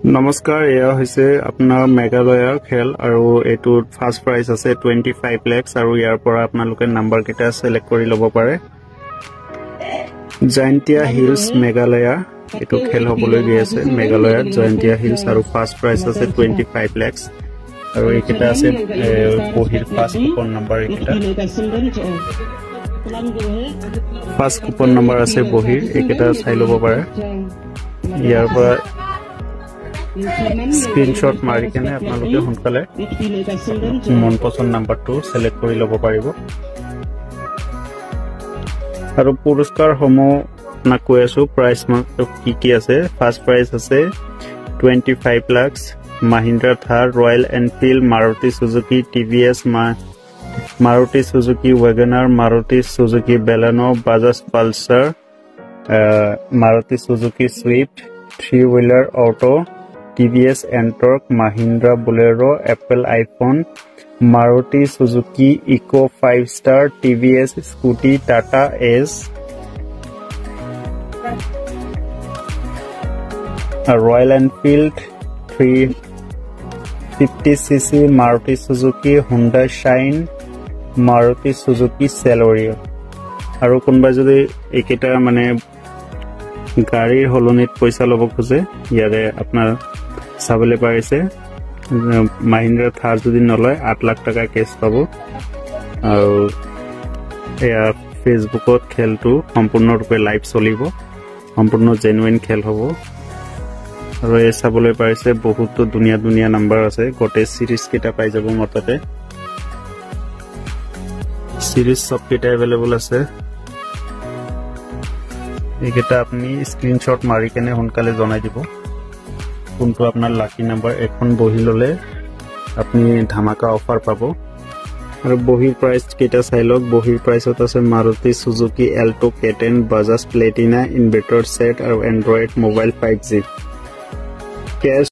नमस्कार एया होइसे आपनार मेघालयर खेल आरो एटुर फार्स्ट प्राइस আছে 25 lakhs आरो यार পৰা আপোনালোকে নাম্বাৰ কেটা সিলেক্ট কৰি লব পাৰে জয়ন্তিয়া হিলস মেঘালয়া এটু খেল হবলৈ গৈ আছে মেঘালয়ত জয়ন্তিয়া হিলস আৰু ফাৰ্স্ট প্ৰাইস আছে 25 lakhs আৰু একেটা আছে বহিৰ ফাৰ্স্ট কুপন নাম্বাৰ একেটা ফাৰ্স্ট কুপন নাম্বাৰ আছে বহিৰ একেটা চাই লব পাৰে ইয়াৰ পৰা स्क्रीनशॉट मारि केने आपनालोके हुनकाले मन पसंद नंबर टू सिलेक्ट करि लबो पारिबो आरो पुरस्कार हमो ना কৈ আছো प्राइस কি আছে ফার্স্ট प्राइस আছে 25 lakhs Mahindra Thar Royal Enfield Maruti Suzuki TVS Maruti Suzuki Wagoner Maruti Suzuki Baleno Bajaj Pulsar Maruti Suzuki Swift 3-wheeler auto TVS Ntorq, Mahindra Bolero, Apple iPhone, Maruti Suzuki Eco 5-star, TVS Scooty, Tata Ace, Royal Enfield 350cc, Maruti Suzuki, Honda Shine, Maruti Suzuki Celerio. আৰু কোনবা যদি একেটা মানে গাড়ীৰ হলনিত পইচা লব খুজে ইয়াৰে আপোনাৰ চাবলে পাইছে মাহিন্দ্ৰা থাৰ যদি নলয় 8 লাখ টাকা কেস পাবো আৰু এয়া ফেসবুকত খেলটো সম্পূৰ্ণৰূপে লাইভ চলিব সম্পূৰ্ণ জেনুইন খেল হ'ব আৰু এই চাবলে পাইছে বহুত দুনিয়া নাম্বাৰ আছে গটে সিরিজ কেটা পাই যাব মততে সিরিজ সব কেটা अवेलेबल আছে একেটা আপনি স্ক্রিনশট মারি কেনে হুনকালে জনাই দিব কোনটো আপনার লাকি নাম্বার এখন বহি ললে আপনি ধামাকা অফার পাবো আর বহির প্রাইস কেটা চাইলক বহির প্রাইসত আছে Maruti Suzuki Alto K10 Bajaj Platina inverter set আর অ্যান্ড্রয়েড মোবাইল 5G ক্যাশ